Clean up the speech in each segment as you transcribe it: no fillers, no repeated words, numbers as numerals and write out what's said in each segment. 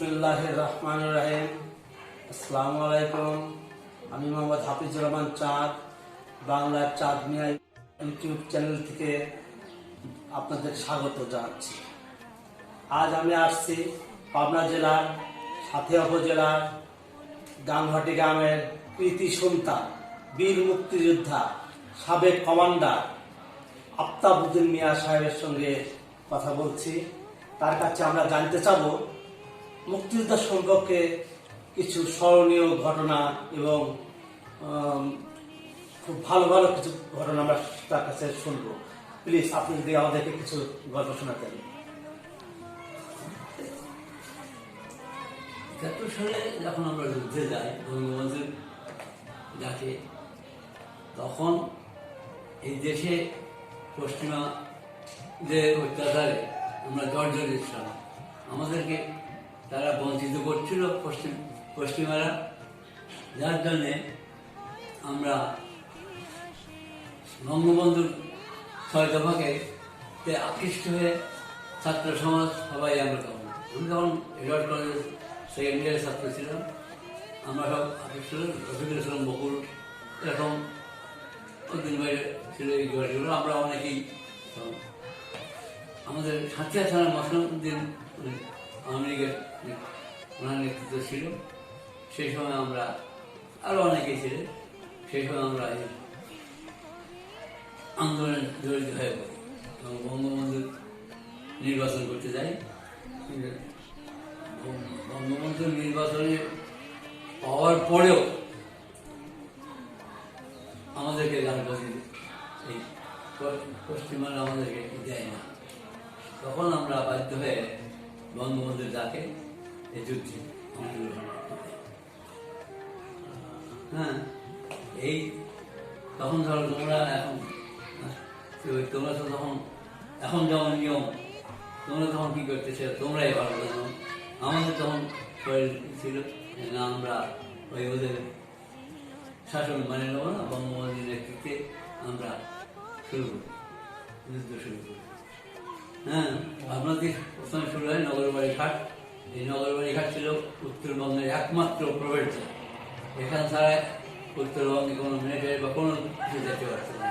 বিসমিল্লাহির রহমানির রহিম। আসসালামু আলাইকুম। আমি মোহাম্মদ হাফিজুর রহমান চাঁদ, বাংলার চাঁদ মিয়া ইউটিউব চ্যানেল থেকে আপনাদের স্বাগত জানাচ্ছি। আজ আমি আসছি পাবনা জেলার সাথিয়া উপজেলার গাংঘাটি গ্রামের কৃতি সন্তান, বীর মুক্তিযোদ্ধা, সাবেক কমান্ডার আফতাবউদ্দিন মিয়া সাহেবের সঙ্গে কথা বলছি। তার কাছে আমরা জানতে চাব মুক্তিযুদ্ধ সম্পর্কে কিছু স্মরণীয় ঘটনা এবং খুব ভালো ভালো কিছু ঘটনা আমরা তার কাছে শুনবো। প্লিজ আপনি যদি আমাদেরকে কিছু গল্প শোনাতেন। ৭১ সালে যখন আমরা যুদ্ধে যাই বঙ্গবন্ধুর ডাকে, তখন এই দেশে পশ্চিমাদের অত্যাচারে আমরা জর্জরিত ছিলাম। আমাদেরকে তারা বঞ্চিত করছিল পশ্চিমারা, যার জন্যে আমরা বঙ্গবন্ধুর ৬ দফাকে আকৃষ্ট হয়ে ছাত্র সমাজ সবাই আমরা আমি তখন এডওয়ার্ড কলেজ সেকেন্ড ইয়ারের ছাত্র ছিলাম। আমরা সব আকৃষ্ট রফিকুল ইসলাম বকুল, এরকম দিন বাইরে ছিল এই জোয়ারগুলো। আমরা অনেকেই আমাদের সাথিয়া থানার মসলাউদ্দিন আওয়ামী লীগের ওনার নেতৃত্ব ছিল। সেই সময় আমরা আরও অনেকেই ছিলেন। সেই সময় আমরা এই আন্দোলনে জড়িত হয়ে পড়ি এবং বঙ্গবন্ধুর নির্বাচন করতে যাই। বঙ্গবন্ধুর নির্বাচনে পাওয়ার পরেও আমাদেরকে গানবাজি এই পশ্চিমবঙ্গে আমাদেরকে দেয় না। তখন আমরা বাধ্য হয়ে বঙ্গবন্ধুর ডাকে এই যুদ্ধে এই তখন ধরো তোমরা তোমরা তো তখন এখন যেমন নিয়ম, তোমরা তখন কি করতেছে তোমরাই ভালো জানো। আমাদের তখন শরীর ছিল না, আমরা ওদের শাসন মানে নেব না, বঙ্গবন্ধুর নেতৃত্বে আমরা শুরু করি, যুদ্ধ শুরু করি। আপনাদের প্রথমে শুরু হয় নগরবাড়ি ঘাট। এই নগরবাড়ি ঘাট ছিল উত্তরবঙ্গের একমাত্র প্রবেশ দ্বার। এখান ছাড়া উত্তরবঙ্গে কোনো মিলিটারি বা কোনো কিছু যেতে পারছে না।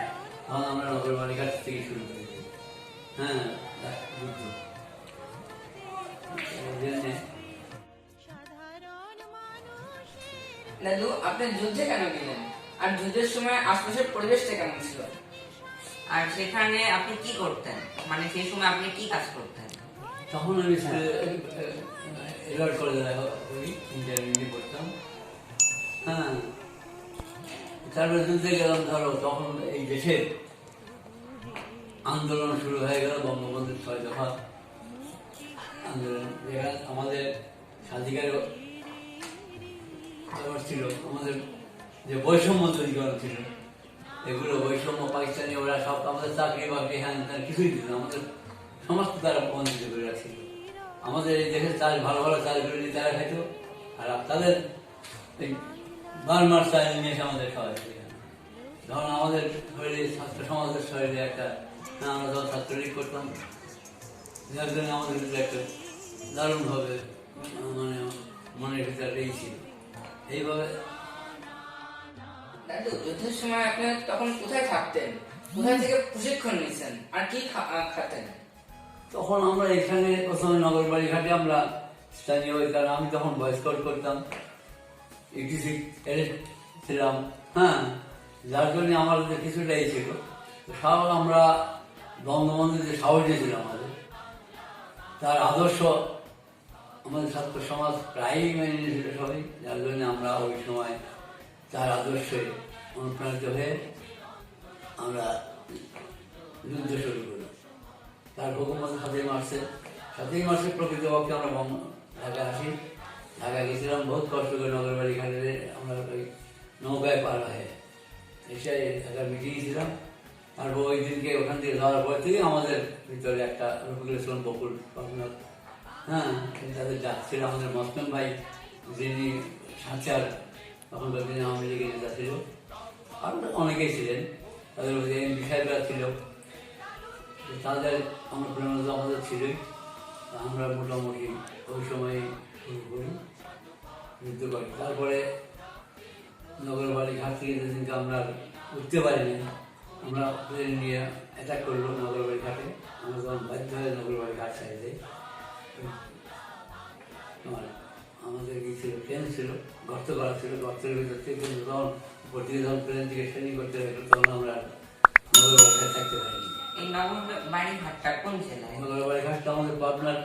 তখন আমরা নগরবাড়ি ঘাট থেকে শুরু করি যুদ্ধ। দাদু, আপনি যুদ্ধে কেন গেলেন? আর যুদ্ধের সময় আশপাশের পরিবেশটা কেমন ছিল? আর সেখানে আপনি কি করতেন, মানে সেই সময় আপনি কি কাজ করতেন? তখন আমি এডওয়ার্ড কলেজে ইন্টারমিডিয়েট পড়তাম। তারপরে যুদ্ধে গেলাম। ধরো তখন এই দেশের আন্দোলন শুরু হয়ে গেল, বঙ্গবন্ধুর ৬ দফা আন্দোলন। যেখানে আমাদের স্বাধিকার ছিল, আমাদের যে বৈষম্য তৈরি করা ছিল, এগুলো বৈষম্য পাকিস্তানি ওরা সব আমাদের চাকরি বাকরি হ্যান ত্যান কিছুই দিল, আমাদের সমস্ত তারা বঞ্চিত করে রাখছিল। আমাদের এই দেশের চাল ভালো ভালো চালগুলো নিয়ে তারা খাইত, আর তাদের এই বার্মার চাল নিয়ে এসে আমাদের খাওয়াইছে। ধরুন আমাদের শরীরে ছাত্র সমাজের শরীরে একটা আমরা যখন ছাত্রলীগ করতাম, যার জন্য আমাদের ভিতরে একটা দারুণভাবে মানে মনের ভিতরে এই ছিল। এইভাবে দাদু, যুদ্ধের সময় আপনি তখন কোথায় থাকতেন, কোথায় থেকে প্রশিক্ষণ নিয়েছেন, আর কি খাতেন? তখন আমরা এখানে প্রথমে নগরবাড়ি ঘাটে আমরা স্থানীয়, কারণ আমি তখন ভয়েস কল করতাম, ইউটিসি ছিলাম। যার জন্য আমাদের কিছুটা এই ছিল। সব আমরা বঙ্গবন্ধু যে সাহস দিয়েছিল আমাদের, তার আদর্শ আমাদের ছাত্র সমাজ প্রায়ই মেনে নিয়েছিল সবাই। যার জন্য আমরা ওই সময় তার আদর্শে অনুপ্রাণিত হয়ে আমরা যুদ্ধ শুরু করি। তার হুকুমত ৭ই মার্চে প্রকৃতপক্ষে আমরা ঢাকা আসি। ঢাকা গেছিলাম বহুত কষ্ট করে, নগরবাড়ি ঘাটে আমরা ওই নৌকায় পার হয়ে এসে ঢাকা মিটিং ছিলাম। তারপর ওই দিনকে ওখান থেকে যাওয়ার পর থেকে আমাদের ভিতরে একটা রফিকুল ইসলাম বকুল, তাদের ডাকছিল আমাদের মসলাম ভাই, যিনি সাঁচার তখনকার দিনে আওয়ামী লীগের নেতা ছিল, আর অনেকেই ছিলেন। তাদের মধ্যে এমপি সাহেবরা ছিল, তাদের আমরা প্রেরণা আমাদের ছিলই। আমরা মোটামুটি ওই সময় শুরু যুদ্ধ করি। তারপরে নগরবাড়ি ঘাট থেকে যেদিনকে আমরা উঠতে পারিনি, আমরা প্লেন নিয়ে অ্যাটাক করলো নগরবাড়ি ঘাটে। আমরা তখন বাধ্য হয়ে নগরবাড়ি ঘাট সাইডে তোমার আমাদের কি ছিল, ট্রেন ছিল, গর্ত করা ছিল, গর্তের ভিতর থেকে কিন্তু তখন উপর থেকে যখন প্লেন থেকে ট্রেনিং করতে হলো তখন আমরা নগরবাড়ি ঘাট থাকতে পারিনি। এই নগরবাড়ি ঘাটটা কোন জেলায়? নগরবাড়ি ঘাটটা আমাদের পাবনার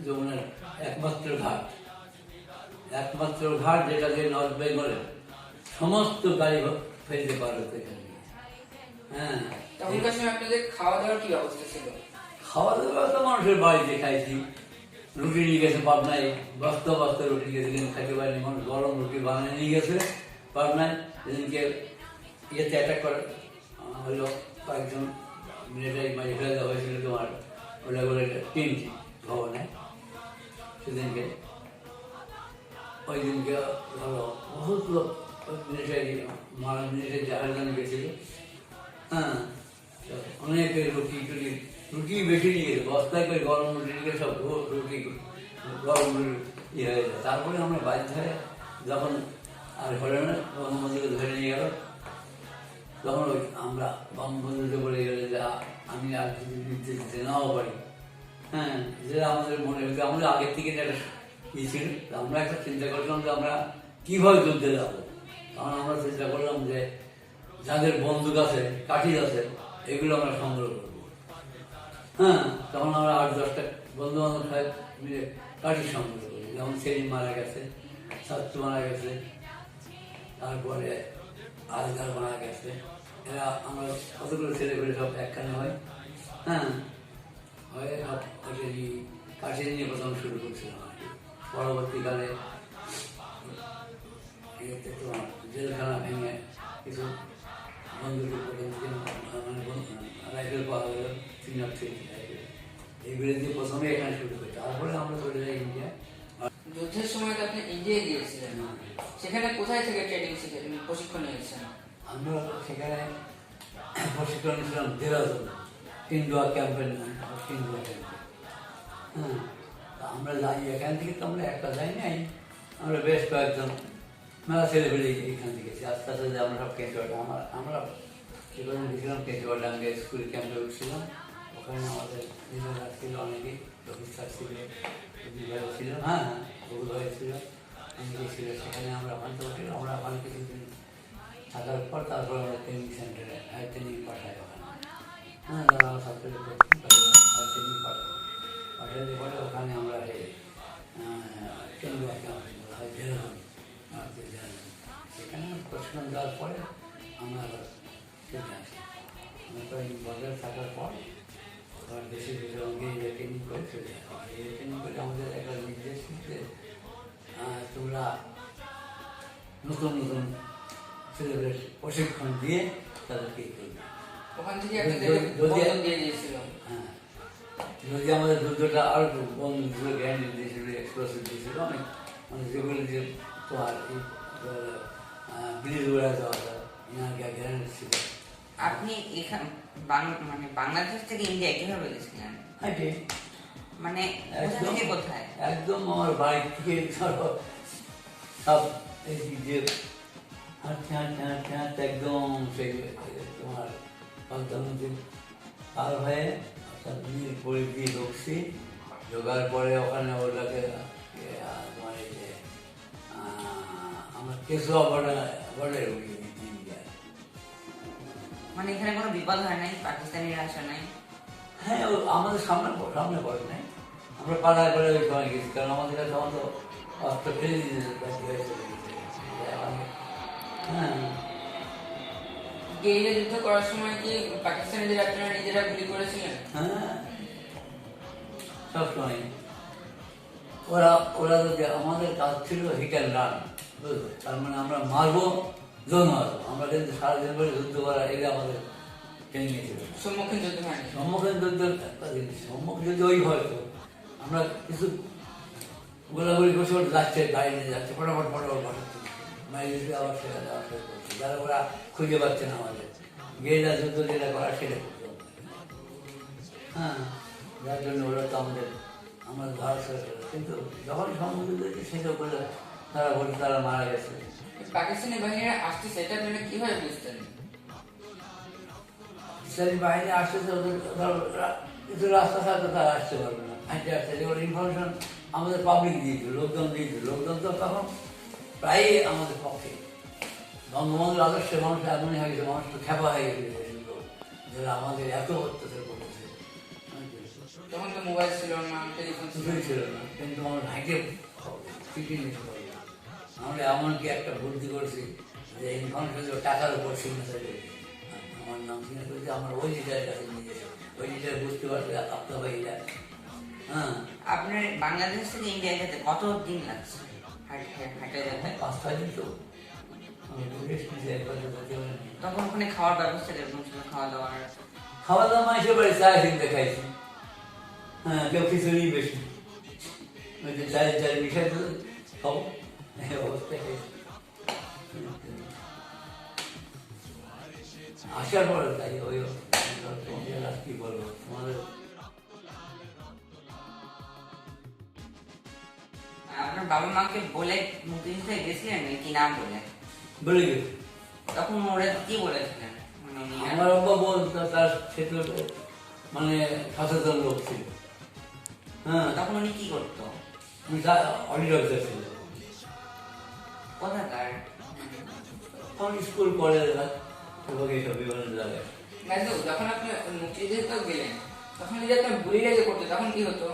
যমুনার একমাত্র ঘাট, যেটা দিয়ে নর্থ বেঙ্গলের সমস্ত গাড়ি ফেলতে পারবে এখানে। হ্যাঁ, তখনকার সময় আপনাদের খাওয়া দাওয়ার কি ব্যবস্থা ছিল? খাওয়া দাওয়া তো মানুষের বাড়িতে খাইছি। রুটি নিয়ে গেছে পাবনায়, বস্তা বস্তা রুটি গেছে, কিন্তু খাইতে পারেনি মানুষ। গরম রুটি বানিয়ে নিয়ে গেছে পাবনায়। যেদিনকে ইয়েতে অ্যাটাক করে হলো, কয়েকজন মিলিটারি মারি ফেলে দেওয়া হয়েছিল তোমার ওটা করে টিম ভবনে। সেদিনকে ওই দিনকে ধরো বহুত লোক মিলিটারি জাহাজে গেছিল। হ্যাঁ, অনেক রুটি বেশি নিয়ে গেছে, বস্তায় করে গরম রুটি নিয়ে সব রুটি গরম রুটি ইয়ে হয়ে যায়। তারপরে আমরা বাধ্য হয়ে যখন আর হলে না, বঙ্গবন্ধুকে ধরে নিয়ে গেল, তখন ওই আমরা বঙ্গবন্ধুকে বলে গেলে যে আমি আর যদি নির্দেশ দিতে নাও পারি। হ্যাঁ, যেটা আমাদের মনে হচ্ছে, আমাদের আগের থেকে একটা ই ছিল, আমরা একটা চিন্তা করলাম যে আমরা কীভাবে যুদ্ধে যাবো। তখন আমরা চেষ্টা করলাম যে যাদের বন্দুক আছে, কাঠি আছে, এগুলো আমরা সংগ্রহ করবো। হ্যাঁ, তখন আমরা 8-10টা বন্ধু বান্ধব সাহেব মিলে কাঠি সংগ্রহ করি। যেমন সেলিম মারা গেছে, সাত্তু মারা গেছে, তারপরে আজগার মারা গেছে। এরা আমরা কতগুলো ছেলে পেলে সব একখানে হয়। হ্যাঁ, হয়ে কাঠি নিয়ে প্রথম শুরু করছিলাম আর কি। পরবর্তীকালে তোমার জেলখানা ভেঙে কিছু বন্ধুকে রাইফেল পাওয়া গেল, 303 রাইফেল, এইগুলো দিয়ে প্রথমে এখানে শুরু করি। তারপরে আমরা চলে যাই ইন্ডিয়া। যুদ্ধের সময় তো আপনি ইন্ডিয়ায় গিয়েছিলেন, সেখানে কোথায় থেকে ট্রেনিং শিখেছেন, প্রশিক্ষণ নিয়েছেন? আমরা সেখানে প্রশিক্ষণ নিয়েছিলাম দেরাদুন, টিন্ডুয়া ক্যাম্পের নাম, টিন্ডুয়া ক্যাম্পে। হ্যাঁ, আমরা যাই এখান থেকে, তো আমরা একটা যাই নাই, আমরা বেশ কয়েকজন মেলা ছেলে পেলে এখান থেকে গেছি। আস্তে আস্তে আমরা সব কেঁচুয়াটা আমরা সেখানে গেছিলাম, কেঁচুয়াটা আমি স্কুল ক্যাম্পে উঠছিলাম। ওখানে আমাদের নিজেরা ছিল, অনেকেই অফিসার ছিল, বিভাগ ছিল, হ্যাঁ বিভাগ ছিল, অনেকেই ছিল। সেখানে আমরা ওখান থেকে আমরা ওখানে কিছুদিন থাকার পর তারপর আমরা ট্রেনিং সেন্টারে ট্রেনিং পাঠাই ওখানে। হ্যাঁ, যারা আমার ছাত্র ট্রেনিং পাঠাইতে পরে ওখানে আমরা কেন্দ্র সেখানে প্রশিক্ষণ দেওয়ার পরে আমরা ফিরে আসি। আমরা কয়েক বছর থাকার পর আবার দেশে সঙ্গে ট্রেনিং করে চলে আসি। এই ট্রেনিং করে আমাদের একটা নির্দেশ দিতে, তোমরা নতুন নতুন ছেলেদের প্রশিক্ষণ দিয়ে তাদেরকে করবে। ওখান থেকে দিয়ে দিয়েছিল। হ্যাঁ, যদি আমাদের যুদ্ধটা আরো বন্ধু গ্যারান্টি দিয়েছিল, এক্সপ্লোসিভ দিয়েছিল, অনেক মানে যেগুলো যে তোমার ব্রিজ উড়া যাওয়া গ্যারান্টি ছিল। আপনি এখান মানে বাংলাদেশ থেকে ইন্ডিয়া কিভাবে গেছিলেন? মানে কোথায়? একদম আমার বাড়ি থেকে সব যে হাঁটতে হাঁটতে হাঁটতে হাঁটতে একদম সেই তোমার পদ্মা পার হয়ে নীল পরি দিয়ে ঢুকছি। ঢোকার পরে ওখানে ওটাকে তোমার এই যে আমার কেশোয়া বর্ডারে উঠে ইন্ডিয়া। মানে এখানে কোনো বিপদ হয় নাই? পাকিস্তানিরা আসে নাই? হ্যাঁ, আমাদের সামনে পড়ে নাই। আমরা পাড়ায় পাড়ায় ওই সময় গেছি, কারণ আমাদের কাছে তখন তো অস্ত্র ফেলে দিয়েছে। হ্যাঁ, গেরিলা যুদ্ধ করার সময় কি পাকিস্তানিদের আপনারা নিজেরা গুলি করেছিলেন? হ্যাঁ, সবসময় ওরা যদি আমাদের কাজ ছিল হিট অ্যান্ড রান, বুঝলো? তার মানে আমরা মারবো, জোন মারবো। আমরা কিন্তু সারাদিন ধরে যুদ্ধ করা, এটা আমাদের ট্রেনিং ছিল। সম্মুখীন যুদ্ধ হয়নি? সম্মুখীন যুদ্ধ একটা জিনিস, সম্মুখীন যুদ্ধ ওই হয়তো আমরা কিছু গোলাগুলি করছি, ওটা যাচ্ছে, গাড়ি নিয়ে যাচ্ছে, ফটাফট মাইল দিতে আবার সেখানে যাওয়া শুরু করছে। যারা ওরা খুঁজে পাচ্ছে না আমাদের, গেরিলা যুদ্ধ যেটা করা সেটা করতে হবে। হ্যাঁ, যার জন্য ওরা তো আমরা ধরা ছেড়ে ফেলে, কিন্তু যখন সম্মুখীন হয়েছে সেসব করে তারা বলে তারা মারা গেছে। পাকিস্তানি বাহিনীরা আসতেছে এটা আপনি কিভাবে বুঝতেন? ইসরায়েলি বাহিনী আসতেছে, ওদের কিছু রাস্তা থাকতে তারা আসতে পারবে না, হাঁটতে আসতে। এবার ইনফরমেশন আমাদের পাবলিক দিয়েছিল, লোকজন দিয়েছিল। লোকজন তো তখন প্রায়ই আমাদের পক্ষে। বঙ্গবন্ধুর আদর্শে মানুষ এমনই হয়ে গেছে, মানুষ তো খেপা হয়ে গেছে যারা আমাদের এত অত্যাচার করেছে। তখন তো মোবাইল ছিল না, টেলিফোন ছিল কিছুই ছিল না, কিন্তু আমার হাইটে ঠিকই নিতে পারবে। আমরা এমনকি একটা বুদ্ধি করছি যে ইনফরমেশন টাকার উপর সিগনেচার করি, আমার নাম সিগনেচার করেছি, আমার ওই লিডারের কাছে নিয়ে গেছে। ওই লিডার বুঝতে পারবে আপনার ভাই যায়। হ্যাঁ, আপনার বাংলাদেশ থেকে ইন্ডিয়া যেতে কত দিন লাগছে হাঁটে যেতে? 5-6 দিন তো আমি রেস্ট নিয়েছি, একবার যেতে পারিনি। তখন ওখানে খাওয়ার ব্যবস্থা কিরকম ছিল? খাওয়া দাওয়ার খাওয়া দাওয়া মানুষের বাড়ি চা কিনতে খাইছি। হ্যাঁ, কেউ খিচুড়ি বেশি, ওই যে চাল মিশাই তো খাবো, এই অবস্থায় খাইছি। আসার পরে তাই ওই তোমাদের আর কি বলবো, তোমাদের আপনার বাবা মাকে বলে মুক্তিযুদ্ধে গেছিলেন কি নাম বলে? বলে গেছে। তখন ওরা কি বলেছিলেন? মানে উনি আমার আব্বা বলতো তার ক্ষেত্রে মানে সচেতন লোক ছিল। হ্যাঁ, তখন উনি কি করতো? অডিট অফিসার ছিল। কোথাকার? তখন স্কুল কলেজ এইসব বিভিন্ন জায়গায়। দাদু, যখন আপনি মুক্তিযুদ্ধে গেলেন তখন যদি আপনার বুড়িরা যে করতো তখন কি হতো?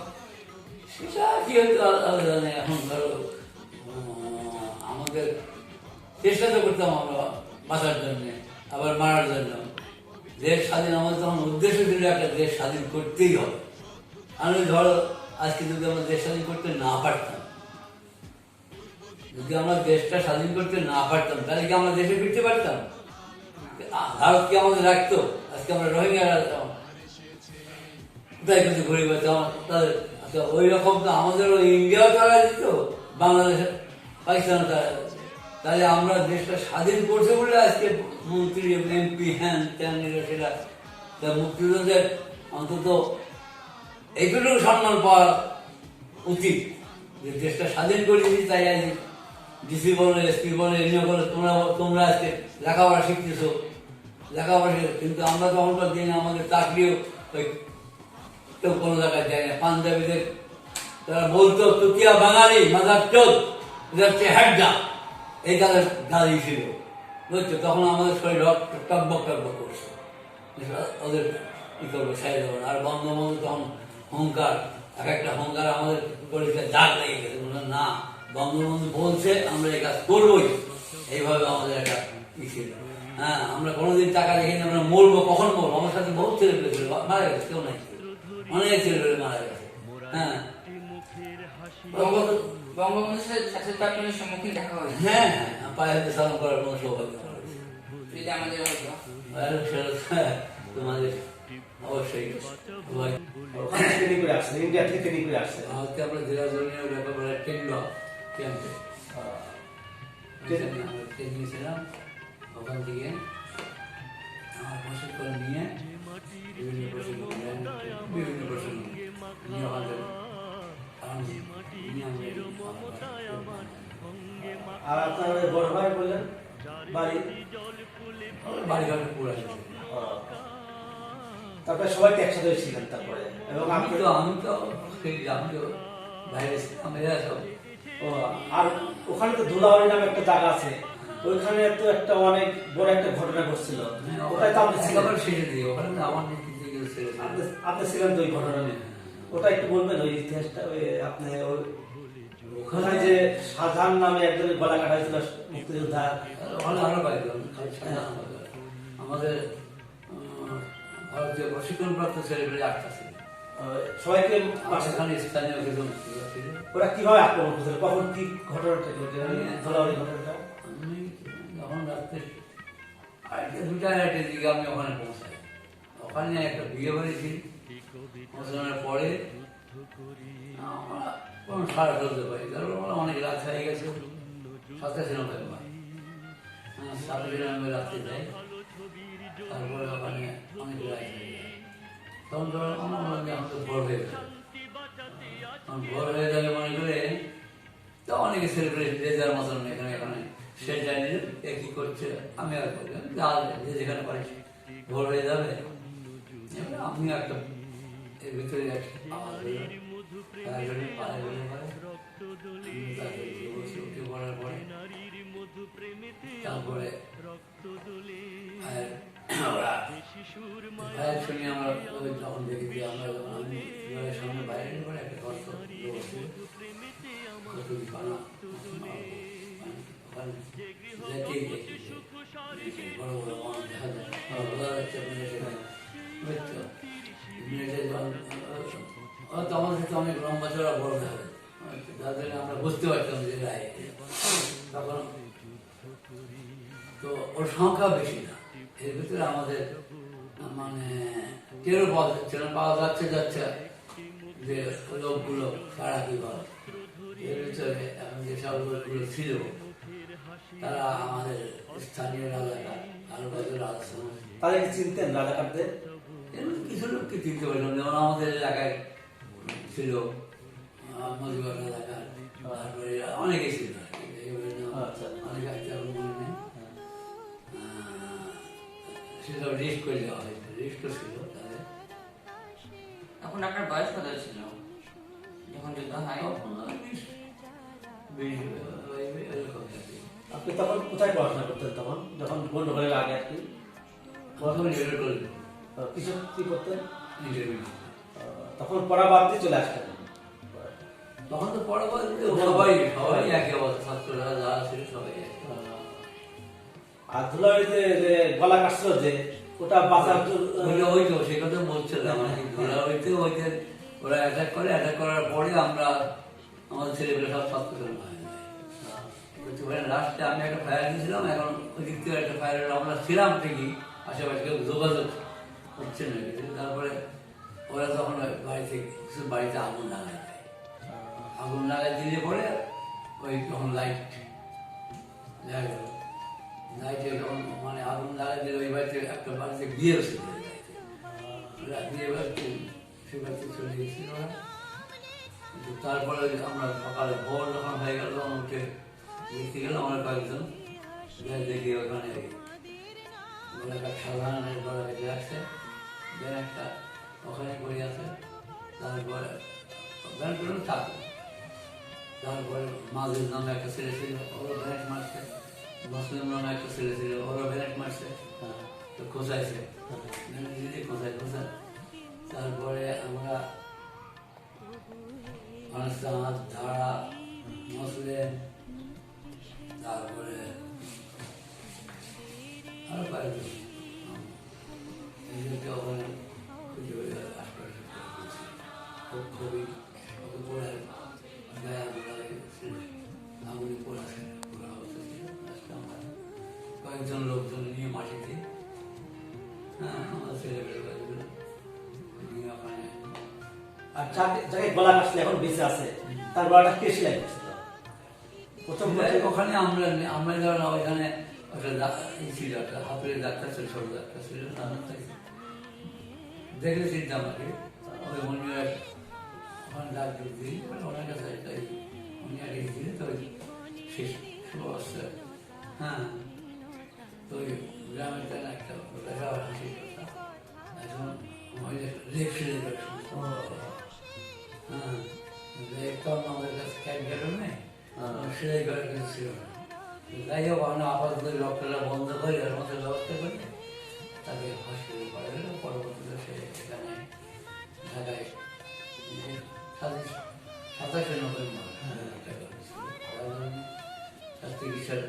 সেটা কি হয়তো আলাদা জানে। এখন ধরো আমাদের চেষ্টা তো করতাম আমরা বাঁচার জন্যে, আবার মারার জন্য। দেশ স্বাধীন, আমাদের তখন উদ্দেশ্য ছিল একটা দেশ স্বাধীন করতেই হবে। আমি ধরো আজকে যদি আমরা দেশ স্বাধীন করতে না পারতাম, যদি আমরা দেশটা স্বাধীন করতে না পারতাম, তাহলে কি আমরা দেশে ফিরতে পারতাম? ভারত কি আমাদের রাখতো? আজকে আমরা রোহিঙ্গা রাখতাম, কোথায় কিন্তু ঘুরে পেতাম তাদের। ওই রকম তো আমাদের ওই ইন্ডিয়াও তারা দিত, বাংলাদেশ পাকিস্তান তারা দিত। তাহলে আমরা দেশটা স্বাধীন করছে বলে আজকে মন্ত্রী এমপি হ্যান ত্যান সেটা। তা মুক্তিযোদ্ধাদের অন্তত এইটুকু সম্মান পাওয়া উচিত যে দেশটা স্বাধীন করে দিচ্ছি। তাই আজ ডিসি বলে, এসপি বলে, এমনি বলে, তোমরা আজকে লেখাপড়া শিখতেছো, লেখাপড়া কিন্তু আমরা তখনকার দিনে আমাদের চাকরিও ওই কেউ কোনো জায়গায় যায় না। পাঞ্জাবিদের তারা বলতো তুকিয়া বাঙালি মাদার চোদ, হ্যাডা, এই তাদের গালি ছিল, বুঝছো? তখন আমাদের শরীর টকবক করছে, ওদের কি করবো সাই দেবো। আর বঙ্গবন্ধু তখন হুঙ্কার, এক একটা হুঙ্কার আমাদের শরীরে দাগ লেগে গেছে। না, বঙ্গবন্ধু বলছে আমরা এই কাজ করবোই, এইভাবে আমাদের একটা ই ছিল। হ্যাঁ, আমরা কোনোদিন টাকা দেখিনি, আমরা মরবো, কখন মরবো। আমার সাথে বহুত ছেলে পেয়েছিল, মারা গেছে, কেউ নাই, অনেক ছেলে পেলে মারা গেছে। হ্যাঁ, বঙ্গবন্ধুর সাথে আপনাদের সম্মুখীন দেখা হয়েছে? হ্যাঁ, পায়ে হাতে সালাম করার কোনো সৌভাগ্য আমার হয়েছে। যদি আমাদের হতো তোমাদের অবশ্যই ওখানে থেকে নিয়ে করে আসছে, ইন্ডিয়া থেকে নিয়ে করে আসছে। আজকে আমরা জেলা জনীয় লেখাপড়া কেন্দ্র ক্যাম্পে নিয়েছিলাম। ওখান থেকে আমার প্রশিক্ষণ নিয়ে বিভিন্ন প্রশিক্ষণ নিয়ে ওখান থেকে আর আপনার ওই বড় ভাই বললেন বাড়িঘাটে পুরো আছে। তারপরে সবাই একসাথে ছিলেন তারপরে, এবং আমি তো বাইরে ছিলাম, এরা সব। আর ওখানে তো ধুলাবাড়ি নামে একটা জায়গা আছে, ওইখানে তো একটা অনেক বড় একটা ঘটনা ঘটছিল, ওটাই তো আপনি ছিলেন। শেষে দিয়ে ওখানে আমার নেতৃত্বে ছিল। আপনি ছিলেন তো ওই ঘটনা নিয়ে, ওটা একটু বলবেন ওই ইতিহাসটা। ওই আপনি ওখানে যে শাহজাহান নামে একজনের গলা কাটা হয়েছিল মুক্তিযোদ্ধা, আমাদের ভারতীয় প্রশিক্ষণপ্রাপ্ত ছেলেগুলি 8টা ছিল, সবাইকে সেখানে স্থানীয় কিছু ছিল। ওরা কিভাবে আক্রমণ করছিল, কখন কি ঘটনাটা ধুলাবাড়ি ঘটনাটা? আমি যখন রাত্রে 2টা-2:30 দিকে আমি ওখানে পৌঁছাই। ওখানে একটা বিয়ে বাড়ি ছিল, পৌঁছানোর পরে আমরা কোনো সারা ধরতে পারি, কারণ আমরা অনেক রাত হয়ে গেছে। 27 নভেম্বর, 27 নভেম্বর রাত্রে যাই। তারপরে ওখানে অনেক রাত হয়ে যায়, তখন ধরো আমাদের ভোর হয়ে গেছে। কারণ ভোর হয়ে যাবে মনে করে তো অনেকে সেলিব্রেশন যে যার মতন এখানে এখানে সে জানি এ কি করছে আমি আর করলাম যে যেখানে পারি ভোর হয়ে যাবে এবার আমিও একটা এর ভিতরে একটা আওয়াজ হলো একজনের পায়ে হলে পরে আমি তাকে বসে উঠে পড়ার পরে তারপরে ভাইয়ের সঙ্গে আমরা যখন দেখেছি আমরা আমি সামনে বাইরে পরে একটা গর্ত যেতেই দেখি বড় বড় মানুষ দেখা যায় বোঝা যাচ্ছে বুঝছো আমাদের সাথে অনেক লম্বা চড়া বড় দেখা যায় যার জন্য আমরা বুঝতে পারতাম যে রায় তখন তো ওর সংখ্যা বেশি না এর ভিতরে আমাদের মানে টেরও পাওয়া যাচ্ছে যে লোকগুলো তারা কি বল এর ভিতরে এখন যেসব লোকগুলো ছিল তারা আমাদের স্থানীয় রাজাকার আরো কয়েকজন রাজা তারা কি চিনতেন রাজাকারদের? কিছু লোককে চিনতে পারলাম যেমন আমাদের এলাকায় ছিল মজুবার রাজাকার তারপরে অনেকে ছিল অনেকে সেসব লিস্ট করে দেওয়া হয়েছে লিস্টও ছিল তাদের। তখন আপনার বয়স কত ছিল যখন যুদ্ধ হয়? আপনি তখন কোথায় পড়াশোনা করতেন তখন যখন গন্ডগোলের আগে আর কি? কিছু কি করতেন তখন? পড়া বাদ দিয়ে চলে আসতেন? তখন তো পড়া বাদ সবাই সবাই একই অবস্থা ছাত্ররা যারা ছিল সবাই। আর ধুলাবাড়িতে যে গলা কাটছিল যে ওটা বাঁচার ওই তো সে কথা বলছিলাম ধুলাবাড়িতে ওই যে ওরা অ্যাটাক করে অ্যাটাক করার পরে আমরা আমাদের ছেলেগুলো সব ছাত্র লাস্টে আমি একটা ফায়ার দিয়েছিলাম এখন ওই দিক থেকে একটা ফায়ারের আমরা ছিলাম ঠিকই আশেপাশে কেউ যোগাযোগ হচ্ছে না তারপরে ওরা তখন বাড়ি থেকে কিছু বাড়িতে আগুন লাগাই দেয় আগুন লাগাই দিলে পরে ওই তখন লাইট দেখা গেল লাইটে যখন মানে আগুন লাগাই দিলে ওই বাড়িতে একটা বাড়িতে বিয়ে হচ্ছে বিয়ে বাড়িতে সে বাড়িতে চলে গেছিল ওরা তারপরে আমরা সকালে ভোর যখন হয়ে গেল তখন উঠে দেখতে গেলাম আমরা কয়েকজন দেখি ওখানে সাধারণের বড় বেঁচে আসছে একটা ওখানে করে আছে তারপরে থাকবে তারপরে মাঝের নামে একটা ছেলে ছিল ওরও ভ্যানেট মারছে মুসলিম নামে একটা ছেলে ছিল ওরও ভ্যানেট মারছে তো খোঁচাইছে খোঁচায় তারপরে আমরা চাঁদ ধারা মুসলিম তারপরে আরো কয়েকজন ওখানে খুবই পড়ে গায়ে আগুনে পড়েছে কয়েকজন লোকজন নিয়ে মাটিতে হ্যাঁ আমাদের ছেলেমেয়ে কয়েকজন নিয়ে ওখানে আর যাকে গলা কাটছিল এখন বেঁচে আছে তার গলাটা কে সেলাই করছিল? প্রথম ওখানে আমরা ধরেন ওইখানে একটা ছিল একটা হাতের ডাক্তার ছিল সব ডাক্তার ছিল দেখলে চিন্তা আমাকে ওই মনিয়ার ওখানে ডাক্তার দিই ওনার কাছে উনি আগে দিলে তো শেষ অবস্থা হ্যাঁ তো ওই গ্রামের তারা একটা হাসির কথা এখন লেখ সেলাই করে হ্যাঁ লেখ তো আমাদের কাছে ক্যাট গেল নেই সেলাই করার কিছু ছিল না যাই হোক আমরা আপাতত ডক্টররা বন্ধ করি এর মধ্যে ব্যবস্থা করি তাকে হসপিটালে করা গেল পরবর্তীতে সে এখানে ঢাকায় 27 নভেম্বর তার চিকিৎসার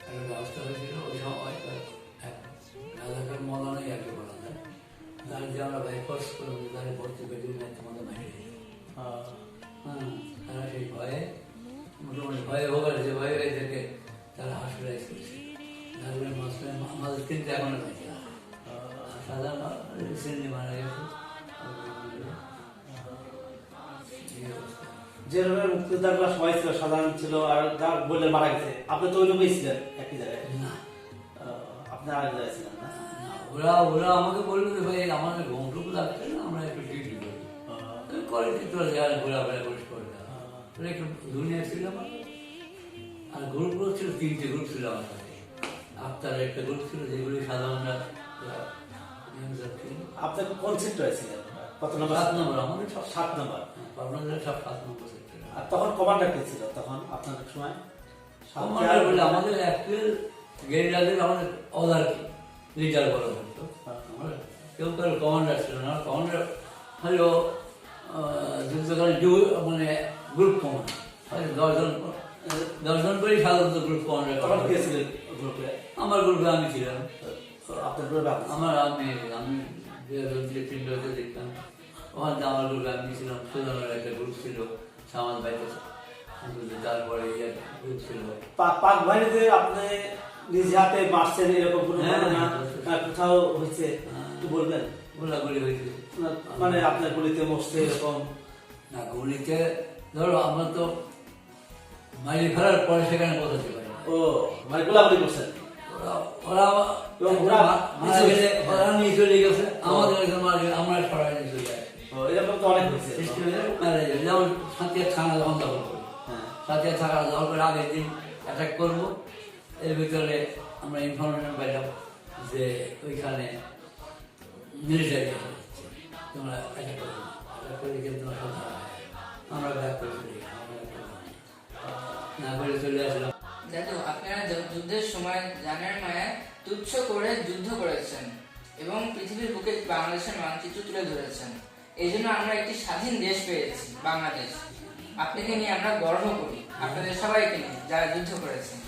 একটা ব্যবস্থা হয়েছিল ওই সময় রাজাকার মদনেই আগে বলা যায় তার যে আমরা বাইপাস করবো তাদের ভর্তি পেটি তোমাদের মাইনে হ্যাঁ তারা সেই ভয়ে মোটামুটি ভয়ে হোক আর যে ভয়ে এদেরকে তারা হসপিটালাইজ করেছে তারপরে আমাদের কিন্তু এখনো পাইছে সাধারণ রিসেন্টলি মারা গেছে যে রকমের মুক্তিযোদ্ধাগুলো সবাই ছিল সাধারণ ছিল আর যা বললে মারা গেছে আপনি তো ওই লোকই ছিলেন একই জায়গায় না আপনি আরেক জায়গায় ছিলেন না? ওরা আমাকে বললো যে ভাই আমাদের ঘুমটুকু লাগছে না আমরা একটু ডিউটি করি করে তোরা যেখানে ঘোরাফেরা করিস করতাম একটু দুনিয়া ছিল আমার। আর গ্রুপগুলো ছিল 3টে গ্রুপ ছিল আমার কাছে। আপনার একটা গ্রুপ ছিল যেগুলি সাধারণত আপনার কোন সেক্টরে ছিলেন? কত নম্বর? 7 নম্বর। আমাদের সব 7 নম্বর। আপনাদের সব 7 নম্বর সেক্টর। আর তখন কমান্ডার কে ছিল তখন আপনার সময়? কমান্ডার বলে আমাদের অ্যাকচুয়াল গেরিলাদের আমাদের অদার লিডার বলা হতো। আমার কেউ কারো কমান্ডার ছিল না। কমান্ডার হলো যুদ্ধকালে মানে গ্রুপ কমান্ডার। 10 জন করেই সাধারণত গ্রুপ কমান্ডার। তখন কে ছিল গ্রুপে? আমার গ্রুপে আমি ছিলাম। আপনার গ্রুপে আপনি? আমি যে তিনটাতে দেখতাম ওখান থেকে আমার গ্রুপে আমি ছিলাম। সুদানের একটা গ্রুপ ছিল, সামাল বাইতে, তারপরে গ্রুপ ছিল। পাক বাহিনীতে আপনি নিজে হাতে মারছেন এরকম কোনো ঘটনা কোথাও হয়েছে? একটু বলবেন। গোলাগুলি হয়েছে মানে আপনার গুলিতে মরছে এরকম? না, গুলিতে ধরো আমরা তো মাইল ফেরার পরে সেখানে পৌঁছাতে পারি। ও মানে গোলাগুলি করছেন? ওরা মারা গেলে ওরা নিয়ে চলে গেছে, আমাদের আমরা সবাই নিয়ে চলে আসি। এরকম তো অনেক হয়েছে। যেমন সাঁতিয়া থানা যখন দখল করি, সাঁতিয়া থানা দখল করে আগের দিন অ্যাটাক করবো, এর ভিতরে আমরা ইনফরমেশন পাইলাম যে ওইখানে মিলিটারি তোমরা অ্যাটাক করবে তোমরা সব আমরা ব্যাক করে চলে না করে চলে আসলাম। দাদু, আপনারা যুদ্ধের সময় জানের মায়ায় তুচ্ছ করে যুদ্ধ করেছেন এবং পৃথিবীর বুকে বাংলাদেশের মানচিত্র তুলে ধরেছেন। এই জন্য আমরা একটি স্বাধীন দেশ পেয়েছি, বাংলাদেশ। আপনাকে নিয়ে আমরা গর্ব করি, আপনাদের সবাইকে নিয়ে যারা যুদ্ধ করেছেন।